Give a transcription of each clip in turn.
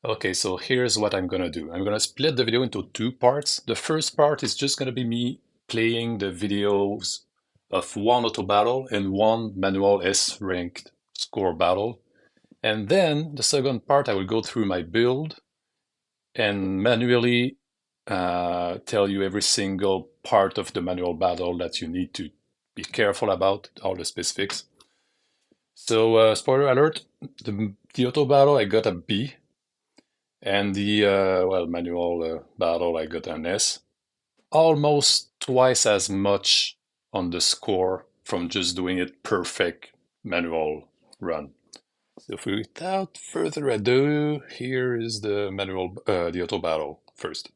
Okay, so here's what I'm gonna do. I'm gonna split the video into two parts. The first part is just gonna be me playing the videos of one auto battle and one manual S ranked score battle. And then the second part, I will go through my build and manually tell you every single part of the manual battle that you need to be careful about, all the specifics. So, spoiler alert, the auto battle I got a B, and the manual battle I got an S. Almost twice as much on the score from just doing it perfect manual run. So without further ado, here is the the auto battle first.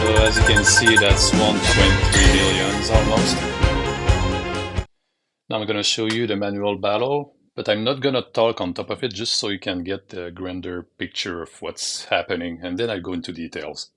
So as you can see, that's 1.3 millions almost. Now I'm gonna show you the manual battle, but I'm not gonna talk on top of it, just so you can get a grander picture of what's happening, and then I'll go into details.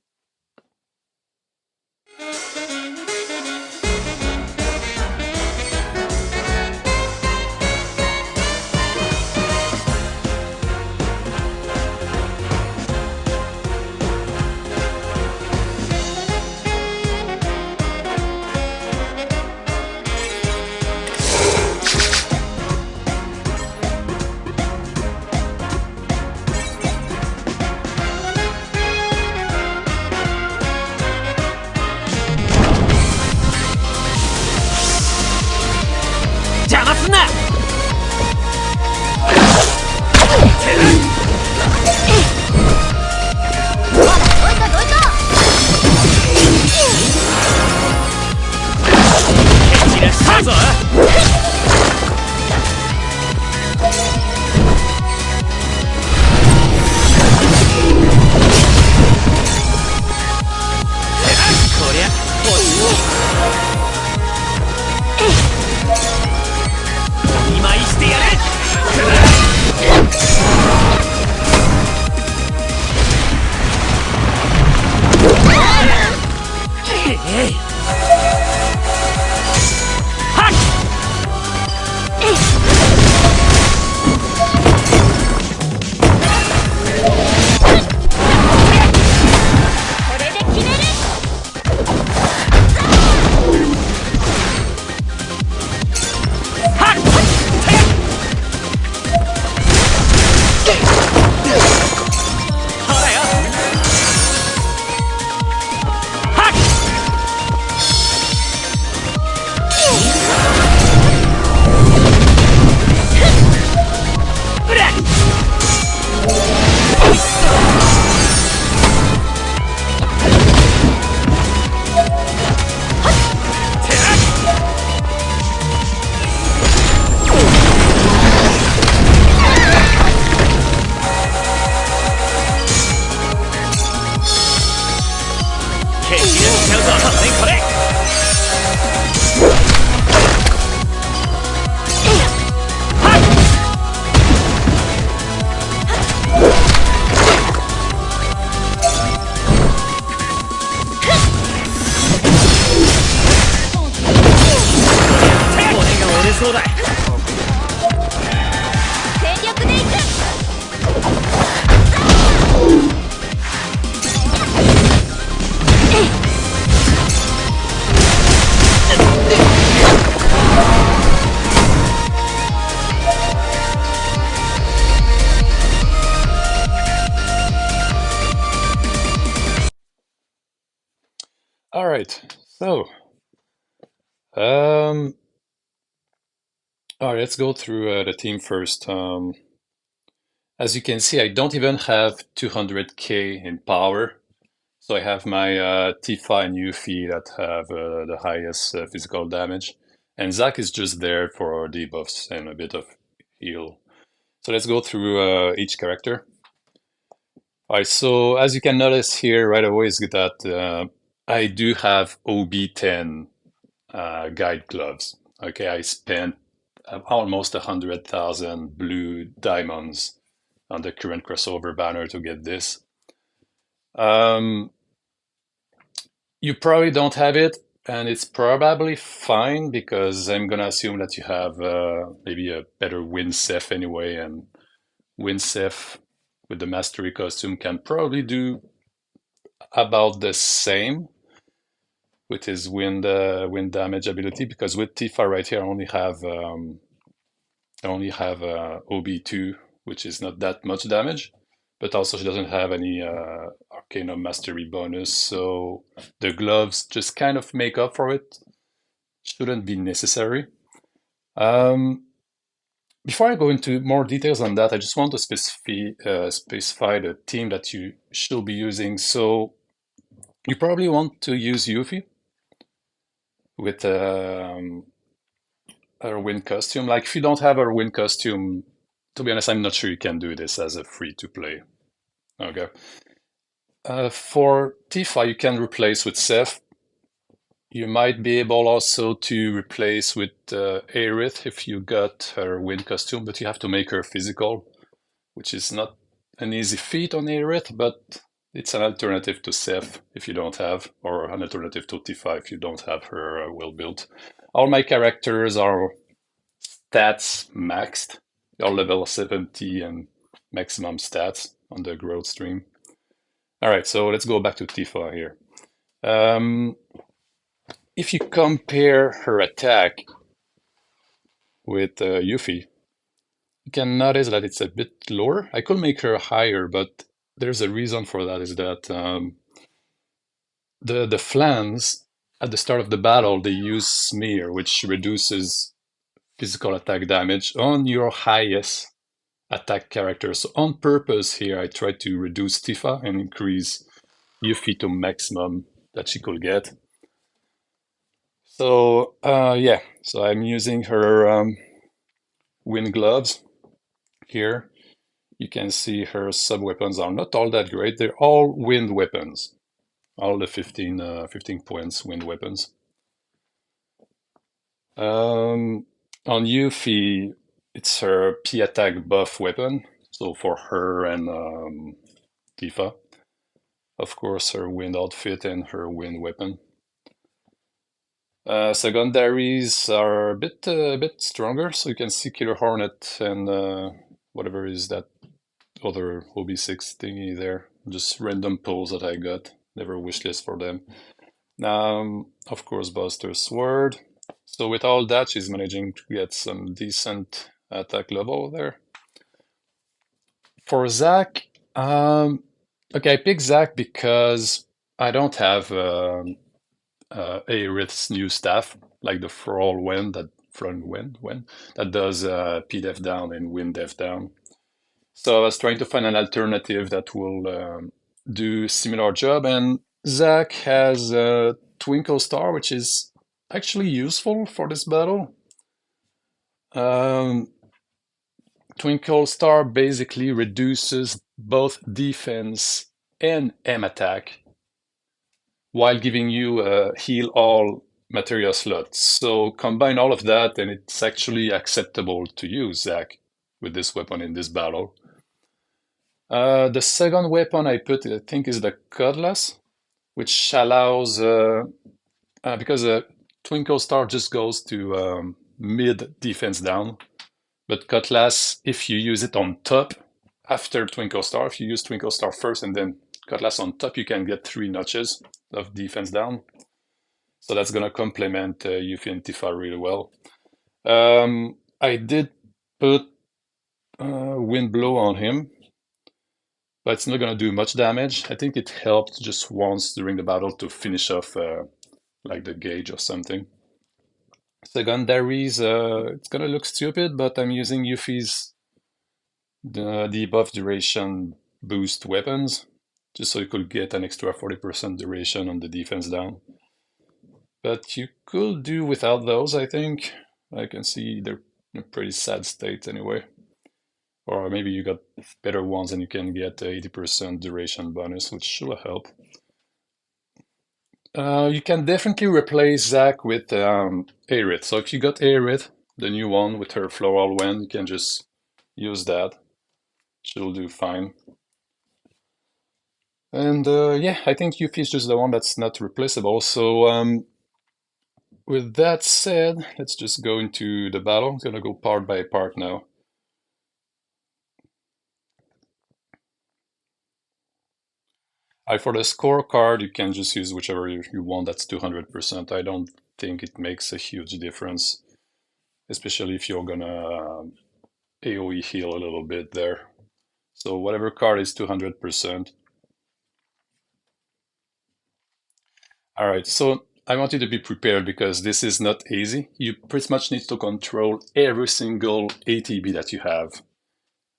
All right, so all right, let's go through the team first. As you can see, I don't even have 200k in power, so I have my Tifa and Yuffie that have the highest physical damage, and Zack is just there for debuffs and a bit of heal. So let's go through each character. All right, so as you can notice here right away is that I do have OB10 guide gloves. Okay, I spent almost 100,000 blue diamonds on the current crossover banner to get this. You probably don't have it, and it's probably fine because I'm gonna assume that you have maybe a better Wind Seph anyway, and Wind Seph with the Mastery costume can probably do about the same with his wind damage ability, because with Tifa right here I only have OB2, which is not that much damage, but also she doesn't have any Arcana Mastery bonus, so the gloves just kind of make up for it. Shouldn't be necessary. Before I go into more details on that, I just want to specify the team that you should be using. So you probably want to use Yuffie with her wind costume. Like if you don't have her wind costume, to be honest, I'm not sure you can do this as a free-to-play. Okay. For Tifa, you can replace with Seph. You might be able also to replace with Aerith if you got her wind costume, but you have to make her physical, which is not an easy feat on Aerith, but it's an alternative to Seph if you don't have, or an alternative to Tifa if you don't have her well built. All my characters are stats maxed. They're level 70 and maximum stats on the growth stream. All right, so let's go back to Tifa here. If you compare her attack with Yuffie, you can notice that it's a bit lower. I could make her higher, but there's a reason for that, is that the flans at the start of the battle, they use Smear, which reduces physical attack damage on your highest attack character. So on purpose here, I tried to reduce Tifa and increase Yuffie to maximum that she could get. So yeah, so I'm using her wind gloves here. You can see her sub-weapons are not all that great. They're all wind weapons. All the 15 points wind weapons. On Yuffie, it's her P attack buff weapon. So for her and Tifa. Of course, her wind outfit and her wind weapon. Secondaries are a bit stronger, so you can see Killer Hornet and whatever is that other OB6 thingy there. Just random pulls that I got. Never wishlist for them. Of course, Buster Sword. So with all that, she's managing to get some decent attack level there. For Zack, okay, I picked Zack because I don't have Aerith's new staff, like the Floral Wind that does PDEF down and Wind Def down. So I was trying to find an alternative that will do similar job, and Zack has Twinkle Star, which is actually useful for this battle. Twinkle Star basically reduces both defense and M attack while giving you a heal all material slots. So combine all of that and it's actually acceptable to use Zack with this weapon in this battle. The second weapon I put, I think, is the Cutlass, which allows, because Twinkle Star just goes to mid defense down. But Cutlass, if you use it on top, after Twinkle Star, if you use Twinkle Star first and then Cutlass on top, you can get 3 notches of defense down. So that's going to complement Yuffie and Tifa really well. I did put Wind Blow on him, but it's not going to do much damage. I think it helped just once during the battle to finish off like the gauge or something. Secondaries, it's going to look stupid, but I'm using Yuffie's debuff duration boost weapons, just so you could get an extra 40% duration on the defense down. But you could do without those, I think. I can see they're in a pretty sad state anyway. Or maybe you got better ones and you can get 80% duration bonus, which should help. You can definitely replace Zack with Aerith. So if you got Aerith, the new one with her Floral Wind, you can just use that. She'll do fine. And yeah, I think Yuffie is just the one that's not replaceable. So with that said, let's just go into the battle. I'm gonna go part by part now. For the scorecard, you can just use whichever you want. That's 200%. I don't think it makes a huge difference, especially if you're gonna AoE heal a little bit there. So whatever card is 200%. All right, so I want you to be prepared because this is not easy. You pretty much need to control every single ATB that you have.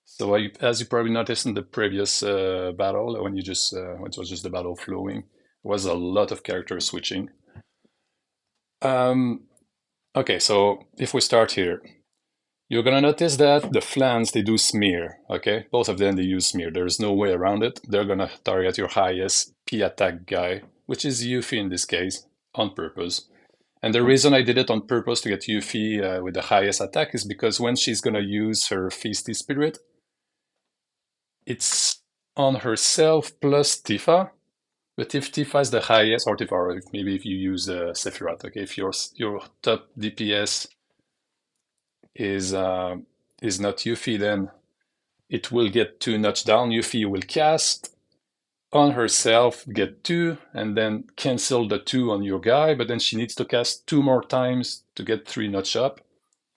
So as you probably noticed in the previous battle, when it was just the battle flowing, there was a lot of character switching. Okay, so if we start here, you're gonna notice that the flanks, they do smear, okay? Both of them, they use smear. There's no way around it. They're gonna target your highest P attack guy, which is Yuffie in this case, on purpose. And the reason I did it on purpose to get Yuffie with the highest attack is because when she's gonna use her Feisty Spirit, it's on herself plus Tifa. But if Tifa is the highest, or Tifa, or maybe if you use Sephiroth, okay, if your top DPS is not Yuffie, then it will get 2 notch down. Yuffie will cast on herself, get 2, and then cancel the 2 on your guy, but then she needs to cast 2 more times to get 3 notch up.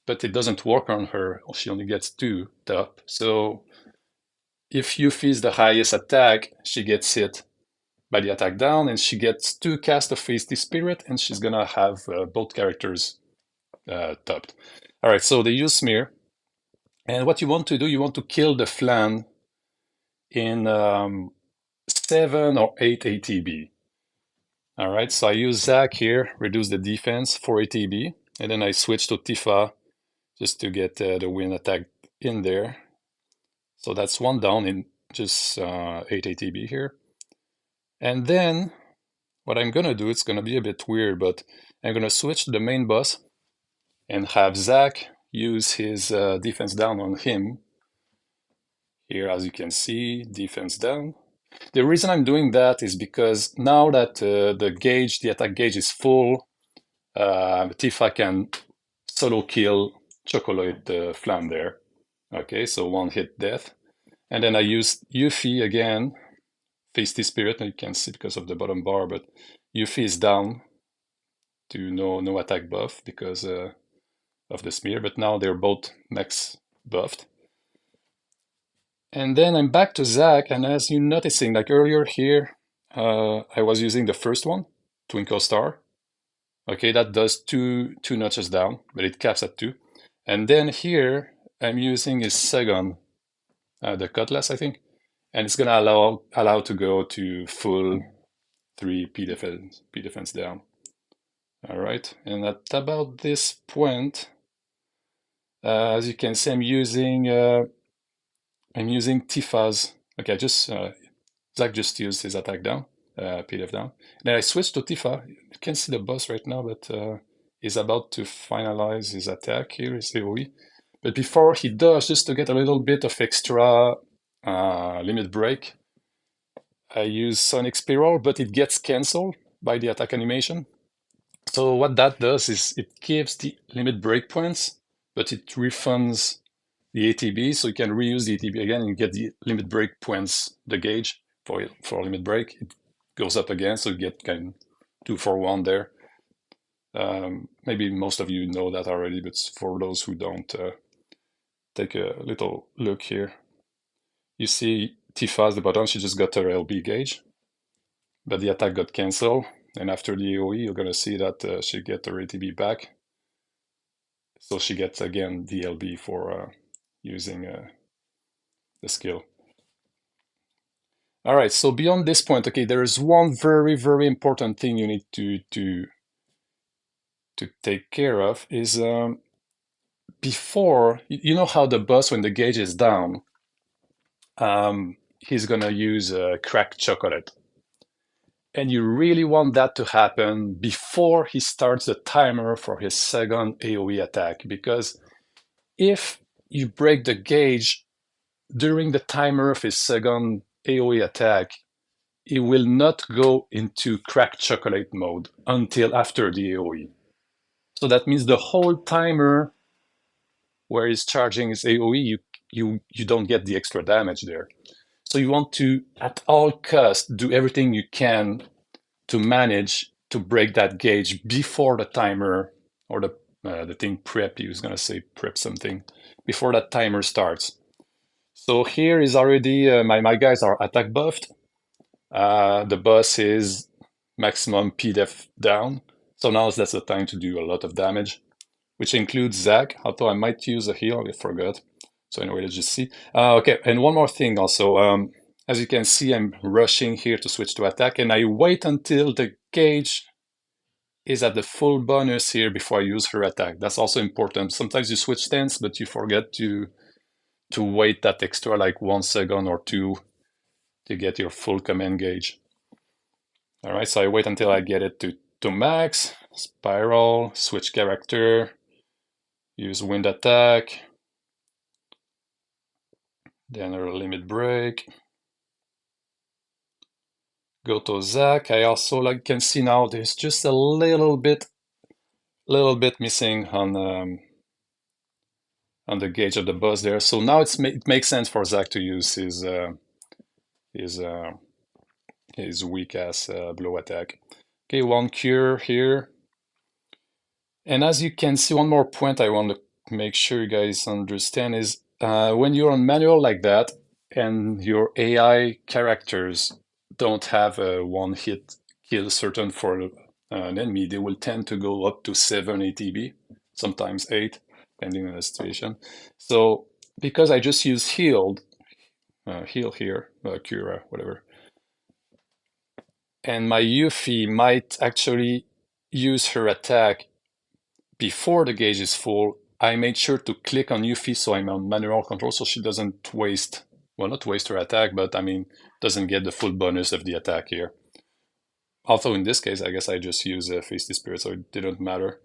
But it doesn't work on her, she only gets 2 top. So if Yuffie is the highest attack, she gets hit by the attack down, and she gets 2 cast of Feisty Spirit, and she's gonna have both characters topped. All right, so they use Smear, and what you want to do, you want to kill the flan in 7 or 8 ATB. All right, so I use Zack here, reduce the defense, 4 ATB, and then I switch to Tifa just to get the wind attack in there. So that's 1 down in just 8 ATB here. And then what I'm gonna do, it's gonna be a bit weird, but I'm gonna switch to the main boss and have Zack use his defense down on him. Here, as you can see, defense down. The reason I'm doing that is because now that the attack gauge is full, Tifa can solo kill Chocolate Flam there. Okay, so 1 hit death. And then I use Yuffie again, Feisty Spirit, and you can see because of the bottom bar, but Yuffie is down to no attack buff because of the smear, but now they're both max buffed. And then I'm back to Zack, and as you're noticing, like earlier here, I was using the first one, Twinkle Star. Okay, that does two notches down, but it caps at 2. And then here, I'm using his second, the Cutlass, I think, and it's gonna allow to go to full 3 P defense down. All right, and at about this point, as you can see, I'm using Tifa's. Okay, Zack just used his attack down, PDF down. Then I switched to Tifa. You can see the boss right now, but he's about to finalize his attack here, his AoE. But before he does, just to get a little bit of extra limit break, I use Sonic Spiral, but it gets cancelled by the attack animation. So what that does is it gives the limit breakpoints, but it refunds the ATB, so you can reuse the ATB again and you get the limit breakpoints, the gauge for limit break. It goes up again, so you get kind of 2 for 1 there. Maybe most of you know that already, but for those who don't, take a little look here. You see Tifa at the bottom, she just got her LB gauge, but the attack got cancelled. And after the AoE, you're going to see that she get her ATB back. So she gets again the LB for using the skill. All right, so beyond this point, okay, there is one very, very important thing you need to take care of is before, you know how the boss, when the gauge is down, he's gonna use cracked chocolate. And you really want that to happen before he starts the timer for his second AoE attack, because if you break the gauge during the timer of his second AoE attack, he will not go into cracked chocolate mode until after the AoE. So that means the whole timer where he's charging his AoE, you don't get the extra damage there. So you want to, at all costs, do everything you can to manage to break that gauge before the timer or the thing prep. He was gonna say prep something before that timer starts. So here is already my guys are attack buffed. The boss is maximum PDEF down. So now that's the time to do a lot of damage, which includes Zack, although I might use a heal, I forgot. So anyway, let's just see. Okay, and one more thing also. As you can see, I'm rushing here to switch to attack, and I wait until the gauge is at the full bonus here before I use her attack. That's also important. Sometimes you switch stance, but you forget to wait that extra like 1 second or 2 to get your full command gauge. All right, so I wait until I get it to max, spiral, switch character, use wind attack, then a limit break, go to Zack. I also can see now there's just a little bit missing on the gauge of the boss there. So now it makes sense for Zack to use his weak ass blow attack. Okay, one cure here. And as you can see, one more point I want to make sure you guys understand is when you're on manual like that and your AI characters don't have a one hit kill certain for an enemy, they will tend to go up to 7 ATB, sometimes 8, depending on the situation. So because I just use heal here, cure, whatever, and my Yuffie might actually use her attack before the gauge is full, I made sure to click on Yuffie so I'm on manual control so she doesn't waste, well, not waste her attack, but I mean, doesn't get the full bonus of the attack here. Although in this case, I guess I just use Feisty Spirit, so it didn't matter.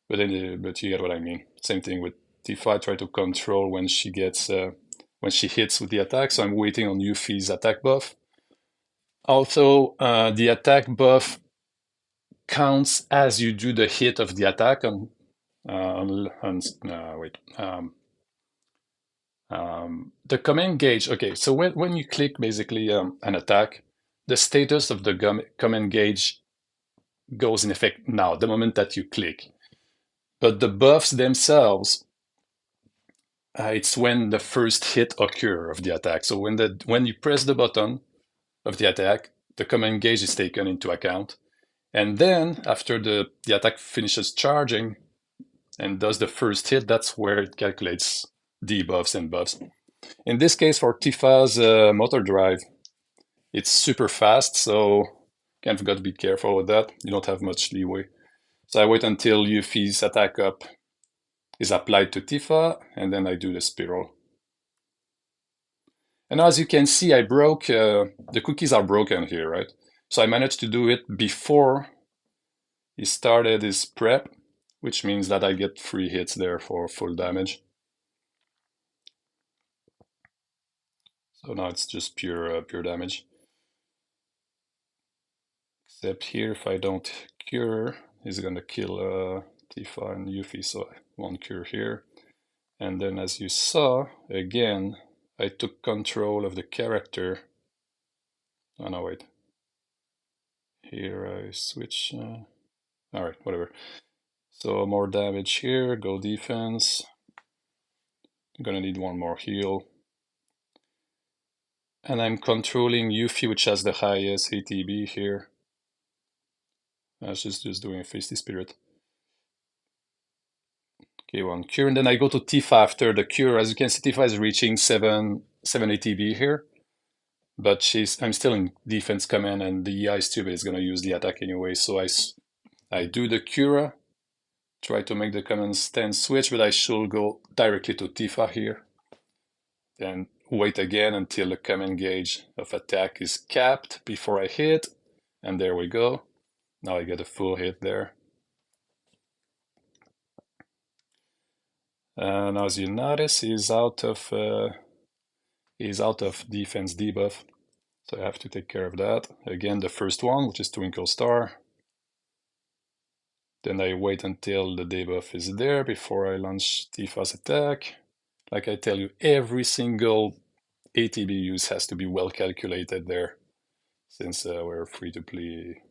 But you get what I mean. Same thing with Tifa. I try to control when she gets, when she hits with the attack, so I'm waiting on Yuffie's attack buff. Also, the attack buff counts as you do the hit of the attack on wait. The command gauge. Okay, so when you click basically an attack, the status of the command gauge goes in effect now, the moment that you click. But the buffs themselves, it's when the first hit occur of the attack. So when you press the button of the attack, the command gauge is taken into account. And then after the attack finishes charging and does the first hit, that's where it calculates debuffs and buffs. In this case, for Tifa's motor drive, it's super fast, so kind of got to be careful with that. You don't have much leeway. So I wait until Yuffie's attack up is applied to Tifa, and then I do the spiral. And as you can see, I broke, the cookies are broken here, right? So I managed to do it before he started his prep, which means that I get 3 hits there for full damage. So now it's just pure damage. Except here, if I don't cure, is gonna kill Tifa and Yuffie, so one cure here. And then as you saw, again, I took control of the character. Oh no, wait. Here I switch. Alright, whatever. So more damage here, go defense. I'm gonna need one more heal. And I'm controlling Yuffie, which has the highest ATB here. I was just doing a Feisty Spirit. Okay, one cure, and then I go to Tifa after the cure. As you can see, Tifa is reaching 7 ATB here. But I'm still in defense command, and the EI stupid is gonna use the attack anyway, so I do the cure, try to make the command stance switch, but I should go directly to Tifa here. Then wait again until the command gauge of attack is capped before I hit, and there we go. Now I get a full hit there. And as you notice, he's out of defense debuff, so I have to take care of that. Again, the first one, which is Twinkle Star. Then I wait until the debuff is there before I launch Tifa's attack. Like I tell you, every single ATB use has to be well calculated there, since we're free-to-play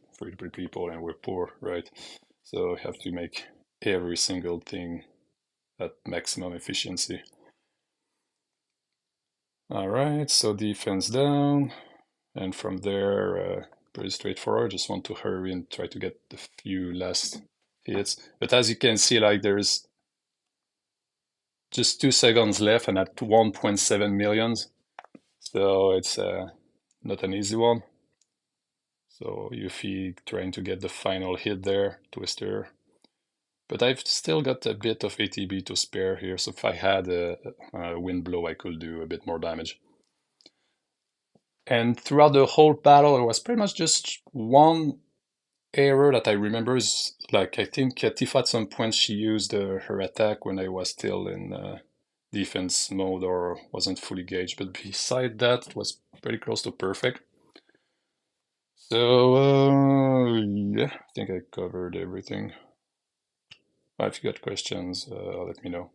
people and we're poor, right? So I have to make every single thing at maximum efficiency. Alright, so defense down, and from there, pretty straightforward. Just want to hurry and try to get the few last hits. But as you can see, like there's just 2 seconds left and at 1.7 millions. So it's not an easy one. So Yuffie trying to get the final hit there, Twister. But I've still got a bit of ATB to spare here, so if I had a wind blow, I could do a bit more damage. And throughout the whole battle, it was pretty much just one error that I remember is, like, I think Tifa at some point she used her attack when I was still in defense mode or wasn't fully gauged, but beside that, it was pretty close to perfect. So, yeah, I think I covered everything. If you got questions, let me know.